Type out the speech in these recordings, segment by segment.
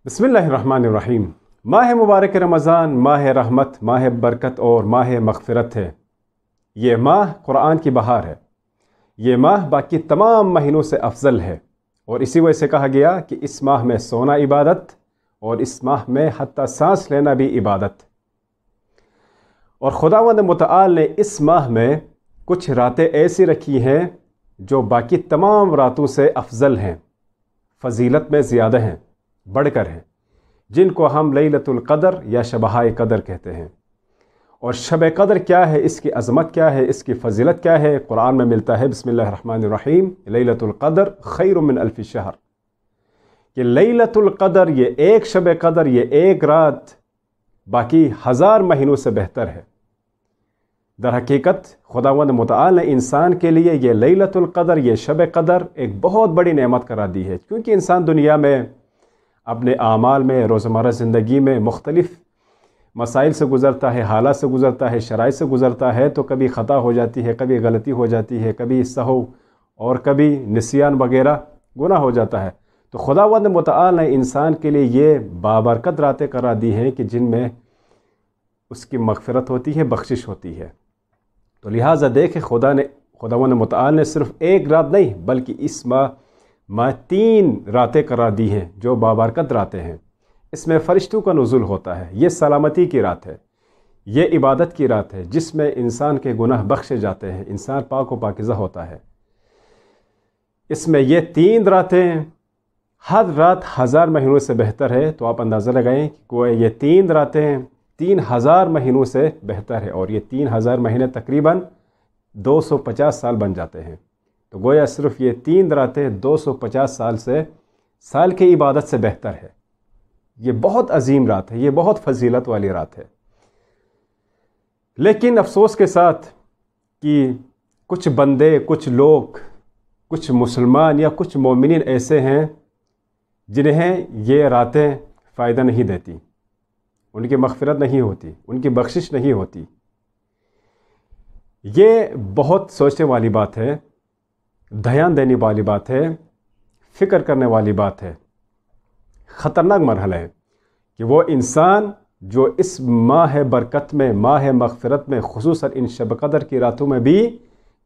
بسم اللہ الرحمن الرحیم۔ ماہ مبارک رمضان ماہ رحمت، ماہ برکت اور ماہ مغفرت ہے۔ یہ ماہ قرآن کی بہار ہے۔ یہ ماہ باقی تمام مہینوں سے افضل ہے، اور اسی وجہ سے کہا گیا کہ اس ماہ میں سونا عبادت، اور اس ماہ میں حتیٰ سانس لینا بھی عبادت۔ اور خداوند متعال نے اس ماہ میں کچھ راتیں ایسی رکھی ہیں جو باقی تمام راتوں سے افضل ہیں، فضیلت میں زیادہ ہیں، بڑھ کر ہیں، جن کو ہم لیلۃ القدر یا شبہائے قدر کہتے ہیں۔ اور شب قدر کیا ہے، اس کی عظمت کیا ہے، اس کی فضیلت کیا ہے، قرآن میں ملتا ہے۔ بسم اللہ الرحمن الرحیم، لیلۃ القدر خیر من الف شہر۔ کہ لیلۃ القدر، یہ ایک شب قدر، یہ ایک رات باقی 1000 مہینوں سے بہتر ہے۔ در حقیقت خداوند متعال نے انسان کے لیے یہ لیلۃ القدر، یہ شب قدر ایک بہت بڑی نعمت قرار دی ہے، کیونکہ انسان دنیا میں اپنے اعمال میں، روزمرہ زندگی میں مختلف مسائل سے گزرتا ہے، حالات سے گزرتا ہے، شرائط سے گزرتا ہے، تو کبھی خطا ہو جاتی ہے، کبھی غلطی ہو جاتی ہے، کبھی سہو اور کبھی نسیان وغیرہ گناہ ہو جاتا ہے۔ تو خداوند متعال نے انسان کے لیے یہ بابرکت راتیں قرار دی ہیں کہ جن میں اس کی مغفرت ہوتی ہے، بخشش ہوتی ہے۔ تو لہٰذا دیکھیں، خداوند متعال نے صرف ایک رات نہیں بلکہ اس ماہ 3 راتیں قرار دی ہیں جو بابرکت راتیں ہیں۔ اس میں فرشتوں کا نزول ہوتا ہے، یہ سلامتی کی رات ہے، یہ عبادت کی رات ہے، جس میں انسان کے گناہ بخشے جاتے ہیں، انسان پاک و پاکیزہ ہوتا ہے۔ اس میں یہ 3 راتیں، ہر رات 1000 مہینوں سے بہتر ہے، تو آپ اندازہ لگائیں کہ یہ 3 راتیں 3000 مہینوں سے بہتر ہے، اور یہ 3000 مہینے تقریباً 250 سال بن جاتے ہیں۔ تو گویا صرف یہ 3 راتیں 250 سال کی عبادت سے بہتر ہے۔ یہ بہت عظیم رات ہے، یہ بہت فضیلت والی رات ہے۔ لیکن افسوس کے ساتھ کہ کچھ بندے، کچھ لوگ، کچھ مسلمان یا کچھ مومنین ایسے ہیں جنہیں یہ راتیں فائدہ نہیں دیتی، ان کی مغفرت نہیں ہوتی، ان کی بخشش نہیں ہوتی۔ یہ بہت سوچنے والی بات ہے، دھیان دینے والی بات ہے، فکر کرنے والی بات ہے، خطرناک مرحلہ ہے کہ وہ انسان جو اس ماہ برکت میں، ماہ مغفرت میں، خصوصاً ان شب قدر کی راتوں میں بھی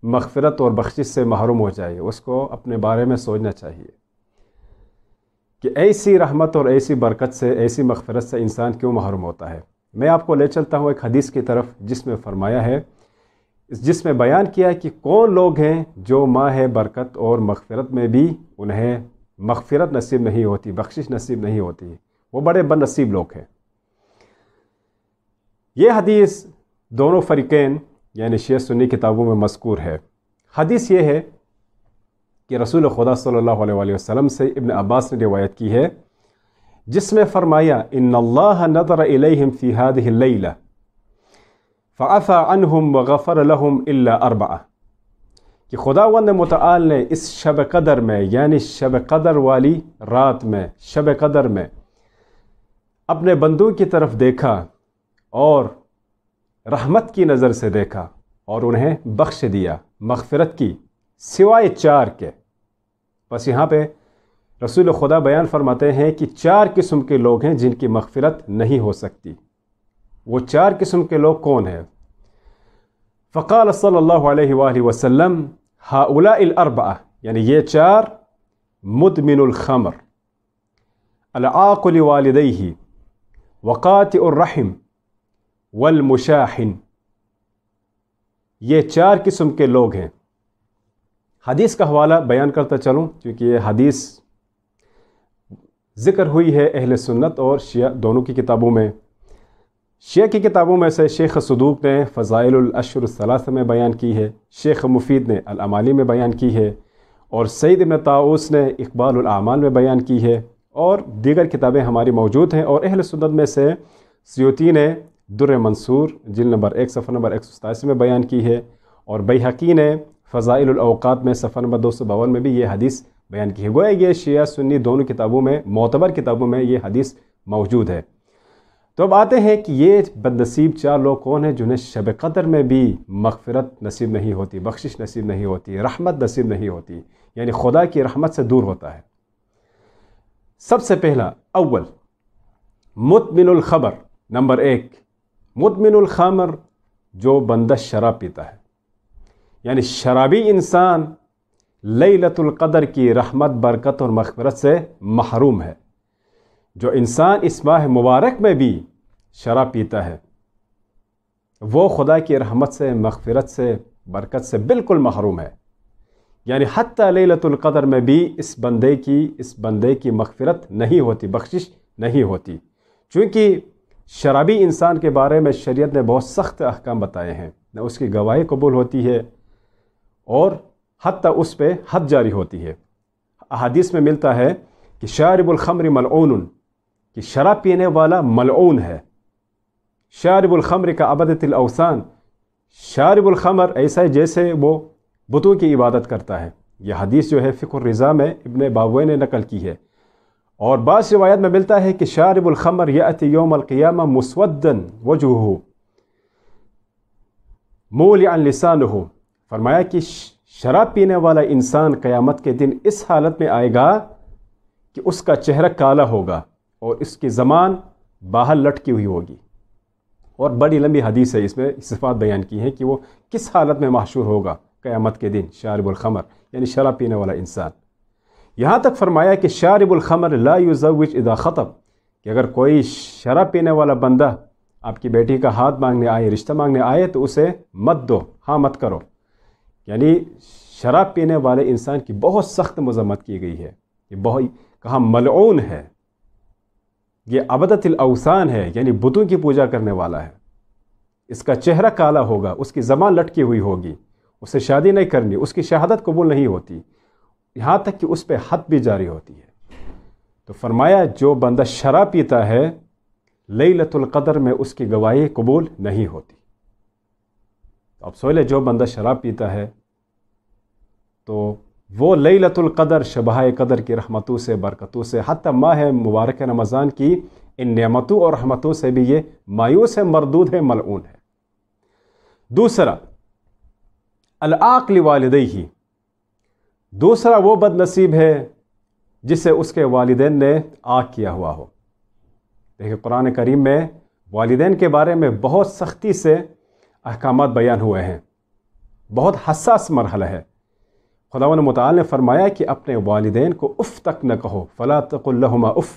مغفرت اور بخشش سے محروم ہو جائے۔ اس کو اپنے بارے میں سوچنا چاہیے کہ ایسی رحمت اور ایسی برکت سے، ایسی مغفرت سے انسان کیوں محروم ہوتا ہے۔ میں آپ کو لے چلتا ہوں ایک حدیث کی طرف، جس میں فرمایا ہے، جس میں بیان کیا کہ کون لوگ ہیں جو ماہ برکت اور مغفرت میں بھی انہیں مغفرت نصیب نہیں ہوتی، بخشش نصیب نہیں ہوتی، وہ بڑے بد نصیب لوگ ہیں۔ یہ حدیث دونوں فریقین یعنی شیعہ سنی کتابوں میں مذکور ہے۔ حدیث یہ ہے کہ رسول خدا صلی اللہ علیہ وسلم سے ابن عباس نے روایت کی ہے، جس میں فرمایا، ان اللہ نظر الیہم فی ہذہ اللیلہ فعفى عنہم وغفر لهم الا 4، کہ خداوند متعال نے اس شب قدر میں، یعنی شب قدر والی رات میں، شب قدر میں اپنے بندوں کی طرف دیکھا اور رحمت کی نظر سے دیکھا اور انہیں بخش دیا، مغفرت کی، سوائے 4 کے۔ بس یہاں پہ رسول خدا بیان فرماتے ہیں کہ 4 قسم کے لوگ ہیں جن کی مغفرت نہیں ہو سکتی۔ وہ 4 قسم کے لوگ کون ہیں؟ فقال صلی اللہ علیہ وآلہ وسلم، ہؤلاء الاربعہ، یعنی یہ 4، مدمن الخمر، العاق لوالدیہ، وقاطع الرحم، والمشاحن۔ یہ 4 قسم کے لوگ ہیں۔ حدیث کا حوالہ بیان کرتا چلوں، کیونکہ یہ حدیث ذکر ہوئی ہے اہل سنت اور شیعہ دونوں کی کتابوں میں۔ شیعہ کی کتابوں میں سے شیخ صدوق نے فضائل الاشہر الثلاثہ میں بیان کی ہے، شیخ مفید نے الامالی میں بیان کی ہے، اور سید ابن طاؤس نے اقبال الاعمال میں بیان کی ہے، اور دیگر کتابیں ہماری موجود ہیں۔ اور اہل سنت میں سے سیوطی نے در منصور جلد نمبر 1 صفحہ نمبر 187 میں بیان کی ہے، اور بیہقی نے فضائل الاوقات میں صفحہ نمبر 252 میں بھی یہ حدیث بیان کی ہے۔ گویا یہ شیعہ سنی دونوں کتابوں میں، معتبر کتابوں میں یہ حدیث موجود ہے۔ تو اب آتے ہیں کہ یہ بد نصیب 4 لوگ کون ہیں جنہیں شب قدر میں بھی مغفرت نصیب نہیں ہوتی، بخشش نصیب نہیں ہوتی، رحمت نصیب نہیں ہوتی، یعنی خدا کی رحمت سے دور ہوتا ہے۔ سب سے پہلا، اول مدمن الخمر، نمبر 1 مدمن الخمر، جو بندہ شراب پیتا ہے، یعنی شرابی انسان لیلۃ القدر کی رحمت، برکت اور مغفرت سے محروم ہے۔ جو انسان اس ماہ مبارک میں بھی شراب پیتا ہے وہ خدا کی رحمت سے، مغفرت سے، برکت سے بالکل محروم ہے۔ یعنی حتیٰ لیلۃ القدر میں بھی اس بندے کی مغفرت نہیں ہوتی، بخشش نہیں ہوتی، چونکہ شرابی انسان کے بارے میں شریعت نے بہت سخت احکام بتائے ہیں، نہ اس کی گواہی قبول ہوتی ہے اور حتیٰ اس پہ حد جاری ہوتی ہے۔ احادیث میں ملتا ہے کہ شارب الخمر ملعون، کہ شراب پینے والا ملعون ہے۔ شارب الخمر کا عبادت الاوثان، شارب الخمر ایسا ہے جیسے وہ بتوں کی عبادت کرتا ہے۔ یہ حدیث جو ہے فقہ الرضا میں ابن باویہ نے نقل کی ہے۔ اور بعض روایت میں ملتا ہے کہ شارب الخمر یأتی یوم القیامہ مسودا وجہہ مولعا لسانہ، فرمایا کہ شراب پینے والا انسان قیامت کے دن اس حالت میں آئے گا کہ اس کا چہرہ کالا ہوگا اور اس کی زبان باہر لٹکی ہوئی ہوگی۔ اور بڑی لمبی حدیث ہے، اس میں صفات بیان کی ہیں کہ وہ کس حالت میں محشور ہوگا قیامت کے دن شارب الخمر، یعنی شراب پینے والا انسان۔ یہاں تک فرمایا کہ شارب الخمر لا یزوج اذا خطب، کہ اگر کوئی شراب پینے والا بندہ آپ کی بیٹی کا ہاتھ مانگنے آئے، رشتہ مانگنے آئے تو اسے مت دو، ہاں مت کرو۔ یعنی شراب پینے والے انسان کی بہت سخت مذمت کی گئی ہے، یہ بہت کہاں ملعون ہے، یہ عبادت الاوثان ہے، یعنی بتوں کی پوجا کرنے والا ہے۔ اس کا چہرہ کالا ہوگا، اس کی زبان لٹکی ہوئی ہوگی، اسے شادی نہیں کرنی، اس کی شہادت قبول نہیں ہوتی، یہاں تک کہ اس پہ حد بھی جاری ہوتی ہے۔ تو فرمایا جو بندہ شراب پیتا ہے لیلۃ القدر میں اس کی گواہی قبول نہیں ہوتی۔ اب سوالے جو بندہ شراب پیتا ہے تو وہ لیلۃ القدر، شبہ قدر کی رحمتوں سے، برکتوں سے، حتیٰ ماہ مبارک رمضان کی ان نعمتوں اور رحمتوں سے بھی یہ مایوس ہے، مردود ہے، ملعون ہے۔ دوسرا العاق لوالدیہ، دوسرا وہ بد نصیب ہے جسے اس کے والدین نے عاق کیا ہوا ہو۔ دیکھیں قرآن کریم میں والدین کے بارے میں بہت سختی سے احکامات بیان ہوئے ہیں، بہت حساس مرحلہ ہے۔ خداوند متعال نے فرمایا کہ اپنے والدین کو اف تک نہ کہو، فلا تقل لہما اف،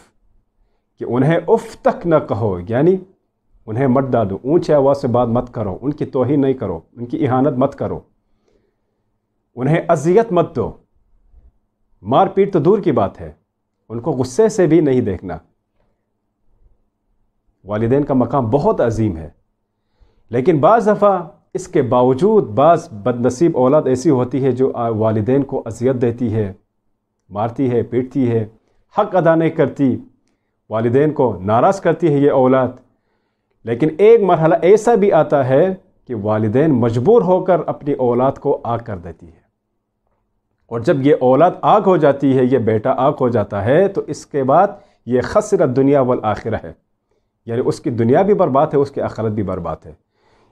کہ انہیں اف تک نہ کہو، یعنی انہیں مت ڈانٹو، اونچی آواز سے بات مت کرو، ان کی توہین نہیں کرو، ان کی اہانت مت کرو، انہیں اذیت مت دو، مار پیٹ تو دور کی بات ہے، ان کو غصے سے بھی نہیں دیکھنا۔ والدین کا مقام بہت عظیم ہے، لیکن بعض دفعہ اس کے باوجود بعض بد نصیب اولاد ایسی ہوتی ہے جو والدین کو اذیت دیتی ہے، مارتی ہے، پیٹتی ہے، حق ادا نہیں کرتی، والدین کو ناراض کرتی ہے یہ اولاد۔ لیکن ایک مرحلہ ایسا بھی آتا ہے کہ والدین مجبور ہو کر اپنی اولاد کو آگ کر دیتی ہے، اور جب یہ اولاد آگ ہو جاتی ہے، یہ بیٹا آگ ہو جاتا ہے، تو اس کے بعد یہ خسر دنیا والآخرہ ہے، یعنی اس کی دنیا بھی برباد ہے، اس کی آخرت بھی برباد ہے۔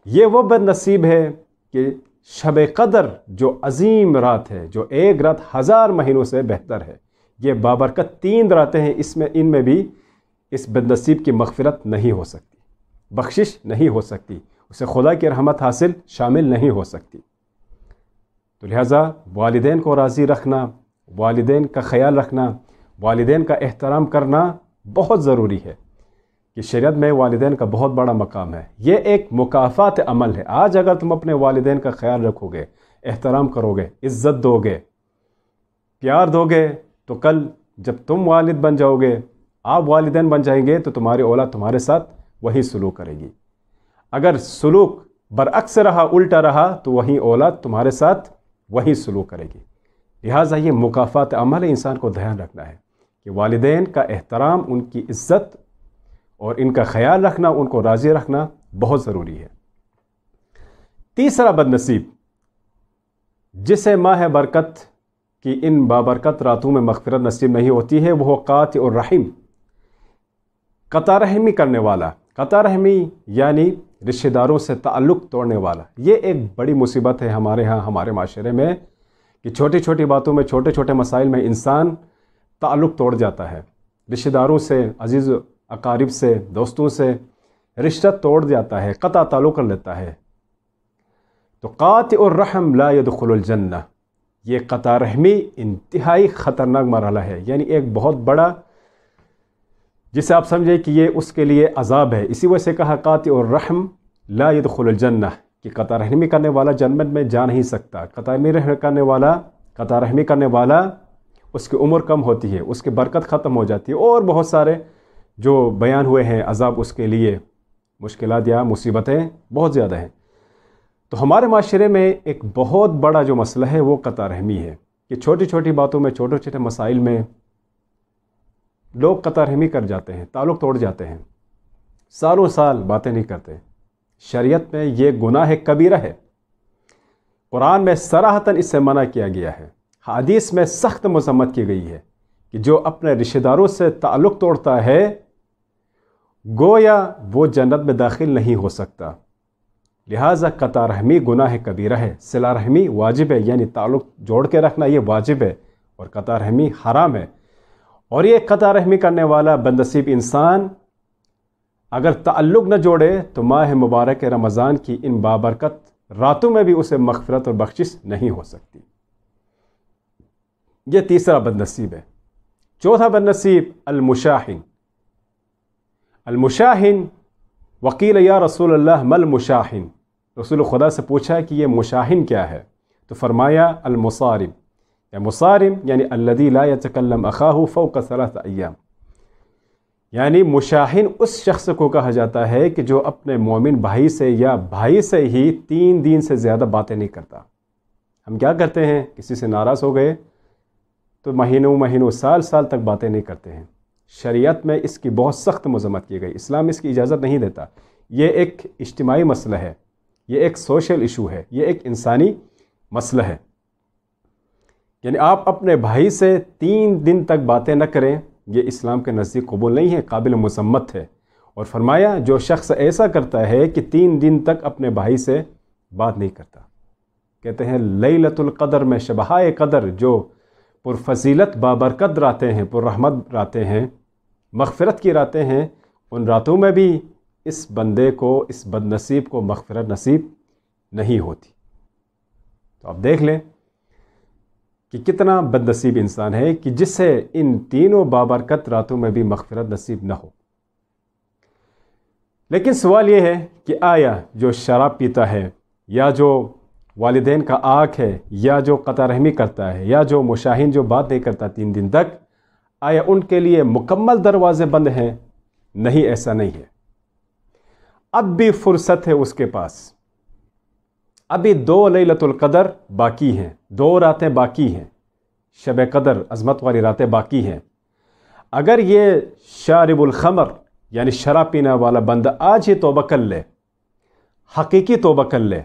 یہ وہ بد نصیب ہے کہ شب قدر جو عظیم رات ہے، جو ایک رات 1000 مہینوں سے بہتر ہے، یہ بابرکت 3 راتیں ہیں، ان میں بھی اس بد نصیب کی مغفرت نہیں ہو سکتی، بخشش نہیں ہو سکتی، اسے خدا کی رحمت حاصل شامل نہیں ہو سکتی۔ تو لہٰذا والدین کو راضی رکھنا، والدین کا خیال رکھنا، والدین کا احترام کرنا بہت ضروری ہے، کہ شریعت میں والدین کا بہت بڑا مقام ہے۔ یہ ایک مکافات عمل ہے۔ آج اگر تم اپنے والدین کا خیال رکھو گے، احترام کرو گے، عزت دو گے، پیار دو گے، تو کل جب تم والد بن جاؤ گے، آپ والدین بن جائیں گے، تو تمہاری اولاد تمہارے ساتھ وہی سلوک کرے گی۔ اگر سلوک برعکس رہا، الٹا رہا، تو وہی اولاد تمہارے ساتھ وہی سلوک کرے گی۔ لہٰذا یہ مکافات عمل انسان کو دھیان رکھنا ہے کہ والدین کا احترام، ان کی عزت اور ان کا خیال رکھنا، ان کو راضی رکھنا بہت ضروری ہے۔ تیسرا بد نصیب جسے ماہ برکت کی ان بابرکت راتوں میں مغفرت نصیب نہیں ہوتی ہے، وہ قاطع الرحم، قطع رحمی کرنے والا۔ قطع رحمی یعنی رشتہ داروں سے تعلق توڑنے والا۔ یہ ایک بڑی مصیبت ہے ہمارے ہاں، ہمارے معاشرے میں، کہ چھوٹی چھوٹی باتوں میں، چھوٹے چھوٹے مسائل میں انسان تعلق توڑ جاتا ہے، رشتہ داروں سے، عزیز اقارب سے، دوستوں سے رشتہ توڑ جاتا ہے، قطع تعلق کر لیتا ہے، تو قاطع الرحم لا يدخل الجنہ، یہ قطع رحمی انتہائی خطرناک مرحلہ ہے، یعنی ایک بہت بڑا، جسے آپ سمجھیں کہ یہ اس کے لیے عذاب ہے۔ اسی وجہ سے کہا قاطع الرحم لا يدخل الجنہ، کہ قطع رحمی کرنے والا جنت میں جا نہیں سکتا۔ قطع رحمی کرنے والا اس کی عمر کم ہوتی ہے، اس کی برکت ختم ہو جاتی ہے، اور بہت سارے جو بیان ہوئے ہیں عذاب اس کے لیے، مشکلات یا مصیبتیں بہت زیادہ ہیں۔ تو ہمارے معاشرے میں ایک بہت بڑا جو مسئلہ ہے وہ قطع رحمی ہے، کہ چھوٹی چھوٹی باتوں میں، چھوٹے چھوٹے مسائل میں لوگ قطع رحمی کر جاتے ہیں، تعلق توڑ جاتے ہیں، سالوں سال باتیں نہیں کرتے۔ شریعت میں یہ گناہ کبیرہ ہے، قرآن میں صراحتاً اس سے منع کیا گیا ہے، حدیث میں سخت مذمت کی گئی ہے کہ جو اپنے رشتہ داروں سے تعلق توڑتا ہے گویا وہ جنت میں داخل نہیں ہو سکتا۔ لہٰذا قطع رحمی گناہ کبیرہ ہے، صلہ رحمی واجب ہے، یعنی تعلق جوڑ کے رکھنا یہ واجب ہے، اور قطع رحمی حرام ہے۔ اور یہ قطع رحمی کرنے والا بدنصیب انسان اگر تعلق نہ جوڑے تو ماہ مبارک رمضان کی ان بابرکت راتوں میں بھی اسے مغفرت اور بخشش نہیں ہو سکتی۔ یہ تیسرا بدنصیب ہے۔ چوتھا بدنصیب المشاحن۔ المشاحن وقیل یا رسول اللہ ما المشاحن، رسول خدا سے پوچھا کہ یہ مشاحن کیا ہے، تو فرمایا المصارم، یا مصارم یعنی الذی لا يتکلم اخاہ فوق 3 ایام، یعنی مشاحن اس شخص کو کہا جاتا ہے کہ جو اپنے مومن بھائی سے یا بھائی سے ہی 3 دن سے زیادہ باتیں نہیں کرتا۔ ہم کیا کرتے ہیں، کسی سے ناراض ہو گئے تو مہینوں سال تک باتیں نہیں کرتے ہیں۔ شریعت میں اس کی بہت سخت مذمت کی گئی، اسلام اس کی اجازت نہیں دیتا۔ یہ ایک اجتماعی مسئلہ ہے، یہ ایک سوشل ایشو ہے، یہ ایک انسانی مسئلہ ہے، یعنی آپ اپنے بھائی سے 3 دن تک باتیں نہ کریں، یہ اسلام کے نزدیک قبول نہیں ہے، قابل مذمت ہے۔ اور فرمایا جو شخص ایسا کرتا ہے کہ 3 دن تک اپنے بھائی سے بات نہیں کرتا، کہتے ہیں لیلۃ القدر میں شبہائے قدر جو پرفضیلت بابرکت راتیں ہیں، پر رحمت راتیں ہیں، مغفرت کی راتیں ہیں، ان راتوں میں بھی اس بندے کو، اس بدنصیب کو مغفرت نصیب نہیں ہوتی۔ تو آپ دیکھ لیں کہ کتنا بدنصیب انسان ہے کہ جس سے ان تینوں بابرکت راتوں میں بھی مغفرت نصیب نہ ہو۔ لیکن سوال یہ ہے کہ آیا جو شراب پیتا ہے، یا جو والدین کا آنکھ ہے، یا جو قطع رحمی کرتا ہے، یا جو مشاہین جو بات نہیں کرتا 3 دن تک، آیا ان کے لیے مکمل دروازے بند ہیں؟ نہیں، ایسا نہیں ہے۔ اب بھی فرصت ہے اس کے پاس، ابھی 2 لیلۃ القدر باقی ہیں، 2 راتیں باقی ہیں، شب قدر عظمت والی راتیں باقی ہیں۔ اگر یہ شارب الخمر یعنی شراب پینے والا بندہ آج ہی توبہ کر لے، حقیقی توبہ کر لے،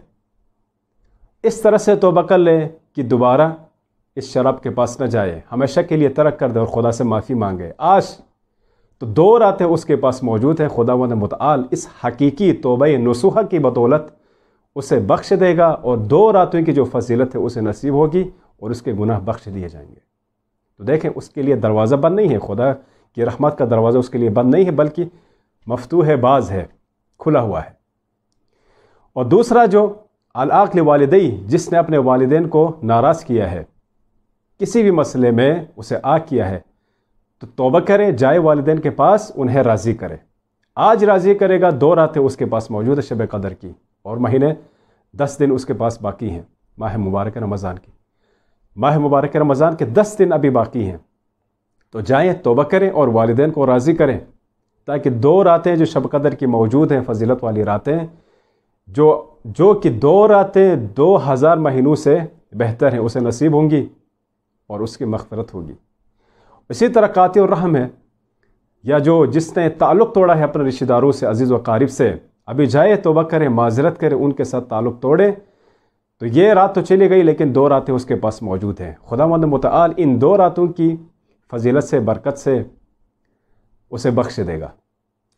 اس طرح سے توبہ کر لے کہ دوبارہ اس شراب کے پاس نہ جائے، ہمیشہ کے لیے ترک کر دے اور خدا سے معافی مانگے، آج تو 2 راتیں اس کے پاس موجود ہیں، خداوند متعال اس حقیقی توبہ نصوحہ کی بدولت اسے بخش دے گا، اور 2 راتوں کی جو فضیلت ہے اسے نصیب ہوگی، اور اس کے گناہ بخش دیے جائیں گے۔ تو دیکھیں اس کے لیے دروازہ بند نہیں ہے، خدا کی رحمت کا دروازہ اس کے لیے بند نہیں ہے، بلکہ مفتوح باز ہے، کھلا ہوا ہے۔ اور دوسرا جو العاق لوالدی، جس نے اپنے والدین کو ناراض کیا ہے، کسی بھی مسئلے میں اسے آگ کیا ہے، تو توبہ کرے، جائے والدین کے پاس، انہیں راضی کرے۔ آج راضی کرے گا، 2 راتیں اس کے پاس موجود ہے شب قدر کی، اور مہینے 10 دن اس کے پاس باقی ہیں ماہ مبارک رمضان کی، ماہ مبارک رمضان کے 10 دن ابھی باقی ہیں۔ تو جائیں، توبہ کریں اور والدین کو راضی کریں، تاکہ 2 راتیں جو شب قدر کی موجود ہیں، فضیلت والی راتیں، جو کہ 2 راتیں 2000 مہینوں سے بہتر ہیں، اسے نصیب ہوں گی اور اس کی مغفرت ہوگی۔ اسی طرح قاطع الرحم ہے، یا جس نے تعلق توڑا ہے اپنے رشتہ داروں سے، عزیز و قارب سے، ابھی جائے، توبہ کرے، معذرت کرے، ان کے ساتھ تعلق توڑے، تو یہ رات تو چلی گئی لیکن 2 راتیں اس کے پاس موجود ہیں۔ خداوند متعال ان 2 راتوں کی فضیلت سے، برکت سے اسے بخش دے گا،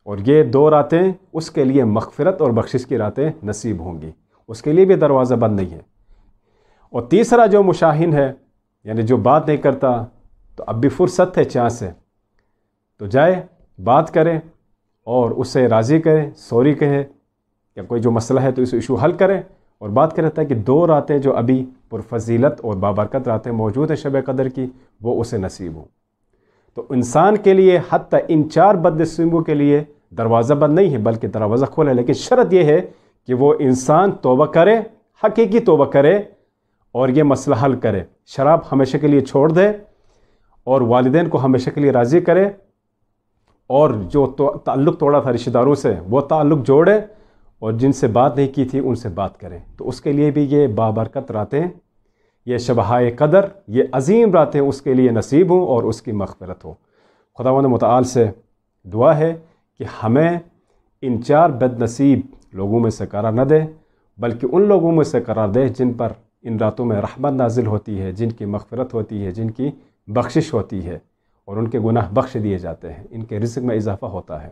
اور یہ 2 راتیں اس کے لیے مغفرت اور بخشش کی راتیں نصیب ہوں گی، اس کے لیے بھی دروازہ بند نہیں ہے۔ اور تیسرا جو مشاہین ہے، یعنی جو بات نہیں کرتا، تو اب بھی فرصت ہے چانس ہے، تو جائے، بات کرے، اور اسے راضی کریں، سوری کہیں یا کوئی جو مسئلہ ہے تو اس ایشو حل کریں، اور بات کرتا ہے کہ 2 راتیں جو ابھی پرفضیلت اور بابرکت راتیں موجود ہیں شب قدر کی، وہ اسے نصیب ہوں۔ تو انسان کے لیے حتیٰ ان 4 بد نصیبوں کے لیے دروازہ بند نہیں ہے بلکہ دروازہ کھولا ہے، لیکن شرط یہ ہے کہ وہ انسان توبہ کرے، حقیقی توبہ کرے اور یہ مسئلہ حل کرے، شراب ہمیشہ کے لیے چھوڑ دے اور والدین کو ہمیشہ کے لیے راضی کرے، اور جو تعلق توڑا تھا رشتہ داروں سے وہ تعلق جوڑے، اور جن سے بات نہیں کی تھی ان سے بات کریں۔ تو اس کے لیے بھی یہ بابرکت راتیں، یہ شبہائے قدر، یہ عظیم راتیں اس کے لیے نصیب ہوں اور اس کی مغفرت ہو۔ خداوند متعال سے دعا ہے کہ ہمیں ان 4 بد نصیب لوگوں میں سے قرار نہ دے، بلکہ ان لوگوں میں سے قرار دے جن پر ان راتوں میں رحمت نازل ہوتی ہے، جن کی مغفرت ہوتی ہے، جن کی بخشش ہوتی ہے، اور ان کے گناہ بخش دیے جاتے ہیں، ان کے رزق میں اضافہ ہوتا ہے۔